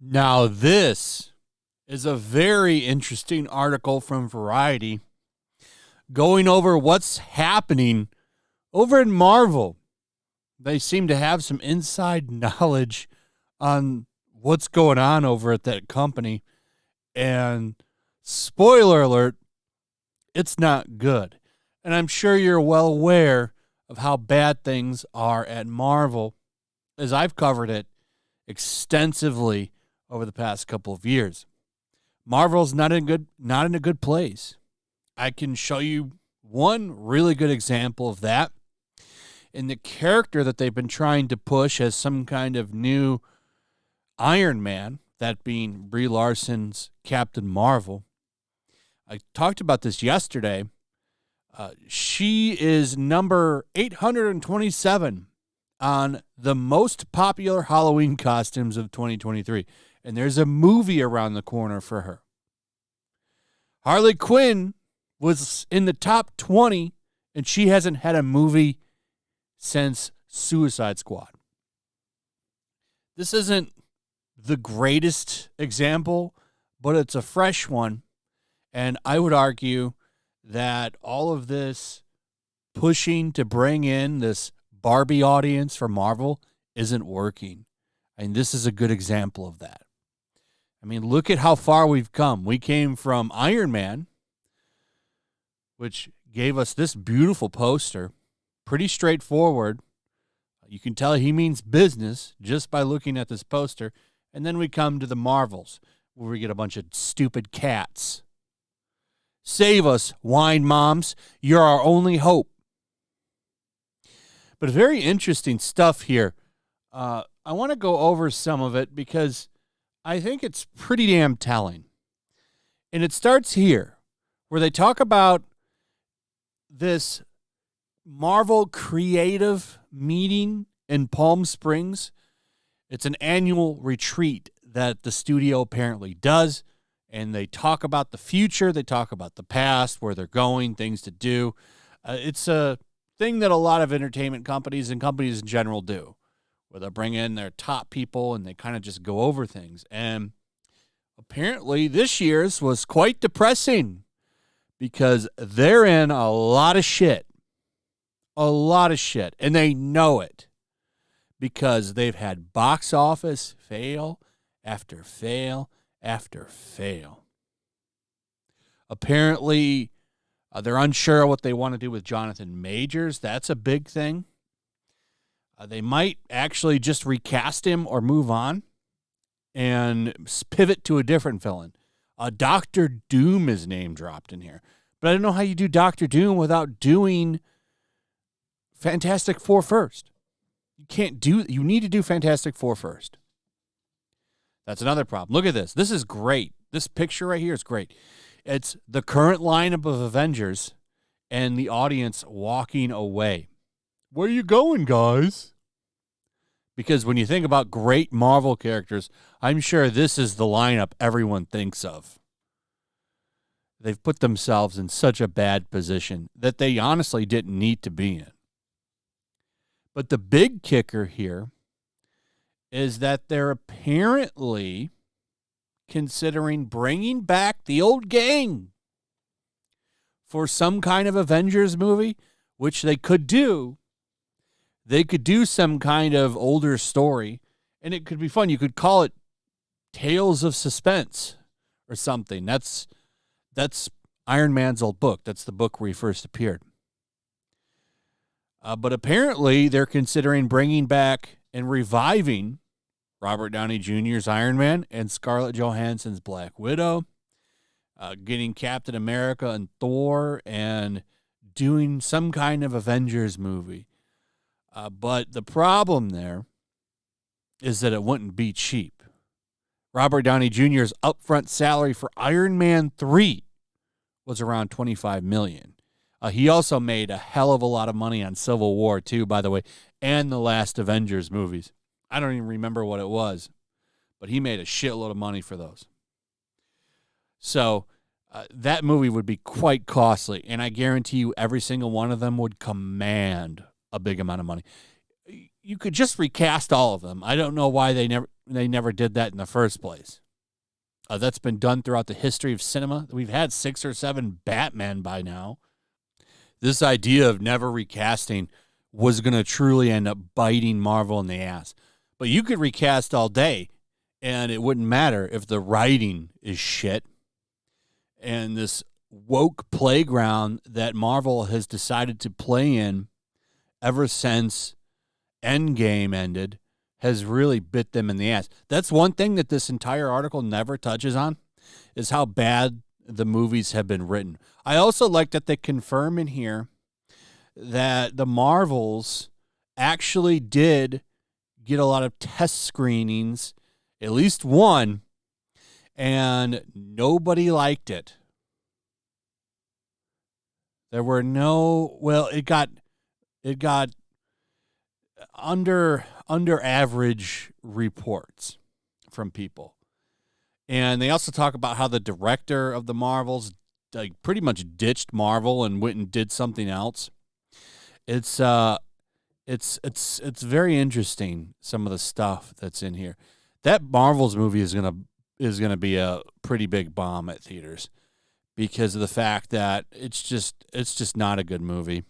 Now, this is a very interesting article from Variety going over what's happening over in Marvel. They seem to have some inside knowledge on what's going on over at that company. And spoiler alert, it's not good. And I'm sure you're well aware of how bad things are at Marvel, as I've covered it extensively over the past couple of years. Marvel's not in a good place. I can show you one really good example of that in the character that they've been trying to push as some kind of new Iron Man, that being Brie Larson's Captain Marvel. I talked about this yesterday. She is number 827 on the most popular Halloween costumes of 2023. And there's a movie around the corner for her. Harley Quinn was in the top 20, and she hasn't had a movie since Suicide Squad. This isn't the greatest example, but it's a fresh one. And I would argue that all of this pushing to bring in this Barbie audience for Marvel isn't working. And this is a good example of that. I mean, look at how far we've come. We came from Iron Man, which gave us this beautiful poster, pretty straightforward. You can tell he means business just by looking at this poster. And then we come to the Marvels, where we get a bunch of stupid cats. Save us, wine moms. You're our only hope. But very interesting stuff here. I want to go over some of it because I think it's pretty damn telling. And it starts here, where they talk about this Marvel creative meeting in Palm Springs. It's an annual retreat that the studio apparently does. And they talk about the future. They talk about the past, where they're going, things to do. It's a thing that a lot of entertainment companies and companies in general do, where they bring in their top people and they kind of just go over things. And apparently this year's was quite depressing because they're in a lot of shit. A lot of shit. And they know it because they've had box office fail after fail after fail. Apparently, they're unsure what they want to do with Jonathan Majors. That's a big thing. They might actually just recast him or move on and pivot to a different villain. Dr. Doom is name dropped in here. But I don't know how you do Dr. Doom without doing Fantastic Four first. You need to do Fantastic Four first. That's another problem. Look at this. This is great. This picture right here is great. It's the current lineup of Avengers and the audience walking away. Where are you going, guys? Because when you think about great Marvel characters, I'm sure this is the lineup everyone thinks of. They've put themselves in such a bad position that they honestly didn't need to be in. But the big kicker here is that they're apparently considering bringing back the old gang for some kind of Avengers movie, which they could do. They could do some kind of older story, and it could be fun. You could call it Tales of Suspense or something. That's Iron Man's old book. That's the book where he first appeared. But apparently they're considering bringing back and reviving Robert Downey Jr.'s Iron Man and Scarlett Johansson's Black Widow, getting Captain America and Thor, and doing some kind of Avengers movie. But the problem there is that it wouldn't be cheap. Robert Downey Jr.'s upfront salary for Iron Man 3 was around $25 million. He also made a hell of a lot of money on Civil War, too, by the way, and the last Avengers movies. I don't even remember what it was, but he made a shitload of money for those. So that movie would be quite costly, and I guarantee you every single one of them would command a big amount of money. You could just recast all of them. I don't know why they never did that in the first place. That's been done throughout the history of cinema. We've had 6 or 7 Batman by now. This idea of never recasting was going to truly end up biting Marvel in the ass. But you could recast all day, and it wouldn't matter if the writing is shit. And this woke playground that Marvel has decided to play in ever since Endgame ended has really bit them in the ass. That's one thing that this entire article never touches on, is how bad the movies have been written. I also like that they confirm in here that the Marvels actually did get a lot of test screenings, at least one, and nobody liked it. There were no, well, it got under average reports from people. And they also talk about how the director of the Marvels pretty much ditched Marvel and went and did something else. It's very interesting, some of the stuff that's in here. That Marvels movie is gonna be a pretty big bomb at theaters because of the fact that it's just not a good movie.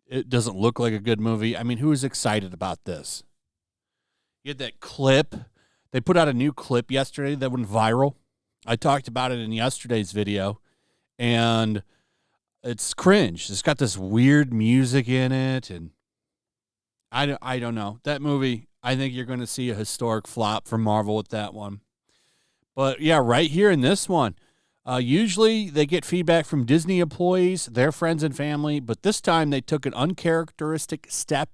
It doesn't look like a good movie. I mean, who is excited about this? You had that clip. They put out a new clip yesterday that went viral. I talked about it in yesterday's video, and it's cringe. It's got this weird music in it, and I don't know. That movie, I think you're going to see a historic flop from Marvel with that one. But, yeah, right here in this one, usually they get feedback from Disney employees, their friends and family, but this time they took an uncharacteristic step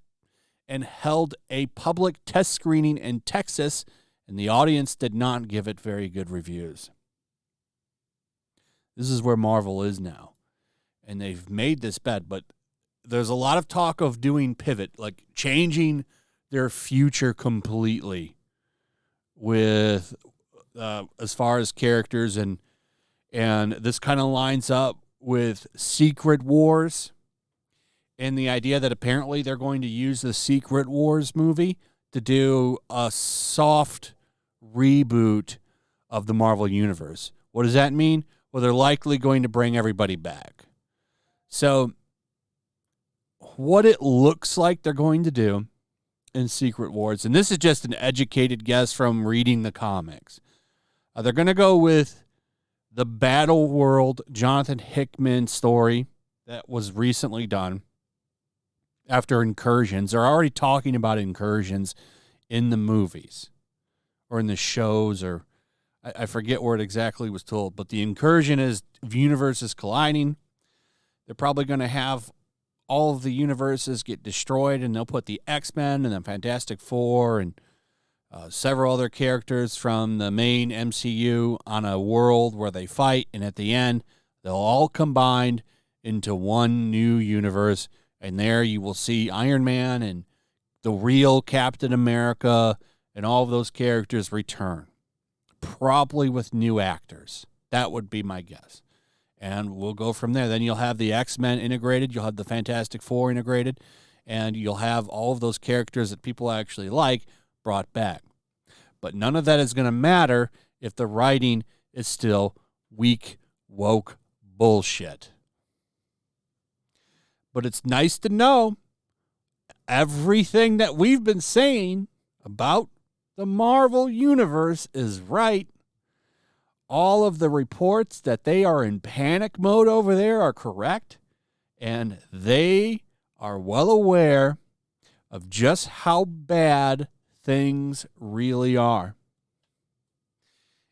and held a public test screening in Texas, and the audience did not give it very good reviews. This is where Marvel is now, and they've made this bet, but there's a lot of talk of doing pivot, like changing their future completely with as far as characters, and this kind of lines up with Secret Wars and the idea that apparently they're going to use the Secret Wars movie to do a soft reboot of the Marvel Universe. What does that mean? Well, they're likely going to bring everybody back. So what it looks like they're going to do in Secret Wars, and this is just an educated guess from reading the comics, they're going to go with the Battle World Jonathan Hickman story that was recently done after Incursions. They're already talking about Incursions in the movies or in the shows, or I forget where it exactly was told, but the Incursion is universes colliding. They're probably going to have all of the universes get destroyed, and they'll put the X-Men and the Fantastic Four and several other characters from the main MCU on a world where they fight, and at the end, they'll all combine into one new universe, and there you will see Iron Man and the real Captain America and all of those characters return, probably with new actors. That would be my guess. And we'll go from there. Then you'll have the X-Men integrated, you'll have the Fantastic Four integrated, and you'll have all of those characters that people actually like brought back. But none of that is going to matter if the writing is still weak, woke bullshit. But it's nice to know everything that we've been saying about the Marvel Universe is right. All of the reports that they are in panic mode over there are correct, and they are well aware of just how bad things really are.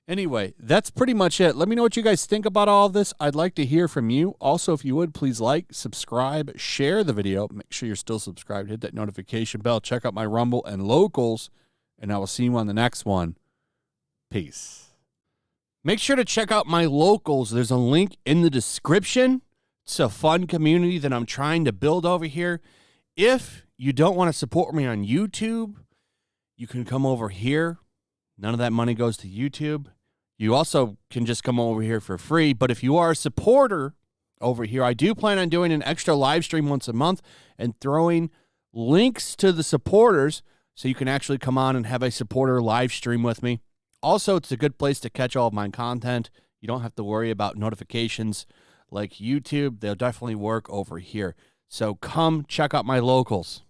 Anyway, that's pretty much it. Let me know what you guys think about all of this. I'd like to hear from you. Also, if you would, please like, subscribe, share the video. Make sure you're still subscribed. Hit that notification bell. Check out my Rumble and Locals, and I will see you on the next one. Peace. Make sure to check out my Locals. There's a link in the description. It's a fun community that I'm trying to build over here. If you don't want to support me on YouTube, you can come over here. None of that money goes to YouTube. You also can just come over here for free. But if you are a supporter over here, I do plan on doing an extra live stream once a month and throwing links to the supporters so you can actually come on and have a supporter live stream with me. Also, it's a good place to catch all of my content. You don't have to worry about notifications like YouTube. They'll definitely work over here. So come check out my locals.